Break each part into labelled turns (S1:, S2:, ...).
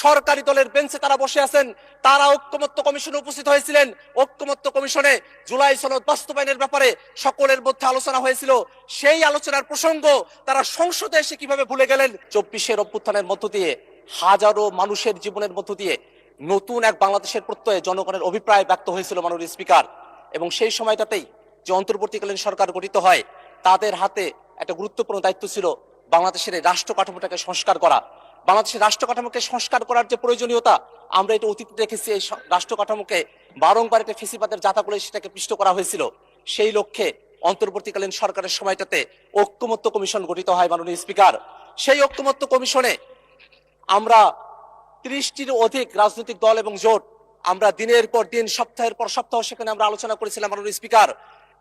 S1: সরকারি দলের বেঞ্চে তারা বসে আছেন, তারা ঐক্যমত্য কমিশনে উপস্থিত হয়েছিলেন। ঐক্যমত্য কমিশনে জুলাই সনদ বাস্তবায়নের ব্যাপারে সকলের মধ্যে আলোচনা হয়েছিল। সেই আলোচনার প্রসঙ্গ তারা সংসদে এসে কিভাবে ভুলে গেলেন? 24-এর অভ্যুত্থানের মধ্য দিয়ে হাজারো মানুষের জীবনের মধ্য দিয়ে নতুন এক বাংলাদেশের প্রত্যয়ে জনগণের অভিপ্রায় ব্যক্ত হয়েছিল মাননীয় স্পিকার। এবং সেই সময়টাতেই যে অন্তর্বর্তীকালীন সরকার গঠিত হয়, তাদের হাতে একটা গুরুত্বপূর্ণ দায়িত্ব ছিল বাংলাদেশের এই রাষ্ট্র কাঠামোটাকে সংস্কার করা। বাংলাদেশের রাষ্ট্র কাঠামোকে সংস্কার করার যে প্রয়োজনীয়তা, আমরা এটা অতীতে দেখেছি। এই রাষ্ট্র কাঠামোকে বারংবার একটা ফেসিবাদের জাতা করে সেটাকে পিষ্ট করা হয়েছিল। সেই লক্ষ্যে অন্তর্বর্তীকালীন সরকারের সময়টাতে ঐক্যমত্য কমিশন গঠিত হয় মাননীয় স্পিকার। সেই ঐক্যমত্য কমিশনে আমরা 30টির অধিক রাজনৈতিক দল এবং জোট আমরা দিনের পর দিন, সপ্তাহের পর সপ্তাহ সেখানে আমরা আলোচনা করেছিলাম মাননীয় স্পিকার।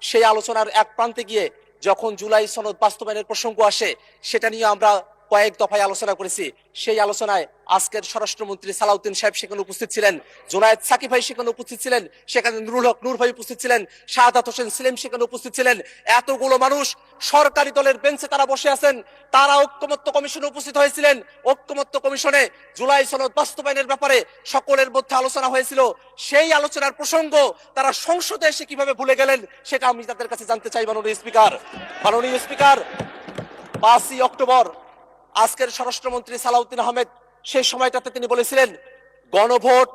S1: সেই আলোচনার এক প্রান্তে গিয়ে যখন জুলাই সনদ বাস্তবায়নের প্রসঙ্গ আসে, সেটা নিয়ে আমরা কয়েক দফায় আলোচনা করেছি। সেই আলোচনায় আজকের স্বরাষ্ট্রমন্ত্রী সালাউদ্দিন সাহেব সেখানে উপস্থিত ছিলেন, জোনায়েদ সাকিব ভাই সেখানে উপস্থিত ছিলেন, সেখানে নুরুল হক নূর ভাই উপস্থিত ছিলেন, শাহাদাত হোসেন সেলিম সেখানে উপস্থিত ছিলেন। এতগুলো মানুষ সরকারি দলের বেঞ্চে তারা বসে আছেন, তারা ঐক্যমত্য কমিশনে উপস্থিত হয়েছিলেন। ঐক্যমত্য কমিশনে জুলাই সনদ বাস্তবায়নের ব্যাপারে সকলের মধ্যে আলোচনা হয়েছিল। সেই আলোচনার প্রসঙ্গ তারা সংসদে এসে কিভাবে ভুলে গেলেন, সেটা আমি তাদের কাছে জানতে চাই মাননীয় স্পিকার। মাননীয় স্পিকার, 5ই অক্টোবর আজকের স্বরাষ্ট্রমন্ত্রী সালাউদ্দিন আহমেদ সেই সময়টাতে তিনি বলেছিলেন, গণভোট,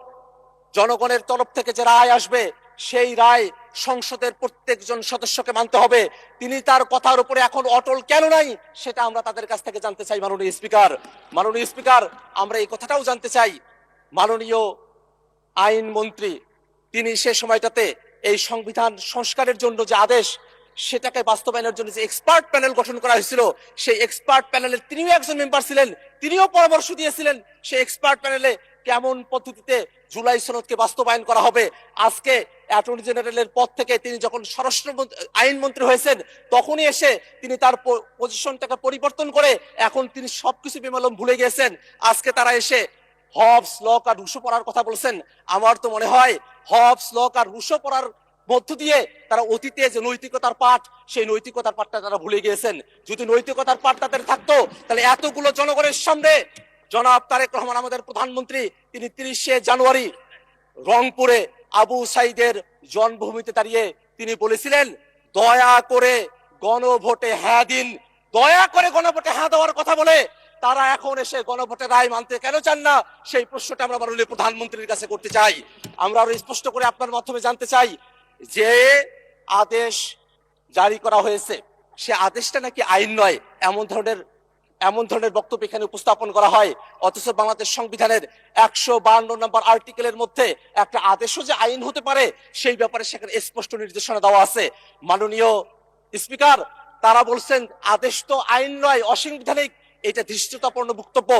S1: জনগণের তরফ থেকে যে রায় আসবে সেই রায় সংসদের প্রত্যেকজন সদস্যকে মানতে হবে। তিনি তার কথার উপরে এখন অটল কেন নাই, সেটা আমরা তাদের কাছ থেকে জানতে চাই মাননীয় স্পিকার। মাননীয় স্পিকার, আমরা এই কথাটাও জানতে চাই, মাননীয় আইনমন্ত্রী তিনি সে সময়টাতে এই সংবিধান সংস্কারের জন্য যে আদেশ, সেটাকে বাস্তবায়নের জন্য যে এক্সপার্ট প্যানেল গঠন করা হয়েছিল, সেই এক্সপার্ট প্যানেলের তিনিও একজন মেম্বার ছিলেন, তিনিও পরামর্শ দিয়েছিলেন সেই এক্সপার্ট প্যানেলে কেমন পদ্ধতিতে জুলাই সনদকে বাস্তবায়ন করা হবে। আজকে অ্যাটর্নি জেনারেলের পদ থেকে তিনি যখন স্বরাষ্ট্র আইনমন্ত্রী হয়েছেন, তখনই এসে তিনি তার পজিশনটাকে পরিবর্তন করে এখন তিনি সবকিছু বেমালুম ভুলে গিয়েছেন। আজকে তারা এসে হবস, লক আর রুশো পড়ার কথা বলছেন। আমার তো মনে হয় হবস, লক আর রুশো পড়ার মধ্য দিয়ে তারা অতীতে যে নৈতিকতার পাঠ, সেই নৈতিকতার পাঠটা তারা ভুলে গিয়েছেন। যদি নৈতিকতার পাঠ তাদের থাকতো, তাহলে এতগুলো জনগণের সামনে জনাব তারেক রহমান আমাদের প্রধানমন্ত্রী, তিনি 30শে জানুয়ারি রংপুরে আবু সাইদের জন্মভূমিতে দাঁড়িয়ে তিনি বলেছিলেন, দয়া করে গণভোটে হ্যাঁ দিন। দয়া করে গণভোটে হ্যাঁ দেওয়ার কথা বলে তারা এখন এসে গণভোটের রায় মানতে কেন চান না, সেই প্রশ্নটা আমরা মাননীয় প্রধানমন্ত্রীর কাছে করতে চাই। আমরা আরো স্পষ্ট করে আপনার মাধ্যমে জানতে চাই, যে আদেশ জারি করা হয়েছে সে আদেশটা নাকি আইন নয়, এমন ধরনের বক্তব্য এখানে উপস্থাপন করা হয়। অথচ বাংলাদেশ সংবিধানের 152 নম্বর আর্টিকেলের মধ্যে একটা আদেশও যে আইন হতে পারে, সেই ব্যাপারে সেখানে স্পষ্ট নির্দেশনা দেওয়া আছে। মাননীয় স্পিকার, তারা বলছেন আদেশ তো আইন নয়, অসাংবিধানিক। এটা ধৃষ্টতাপূর্ণ বক্তব্য।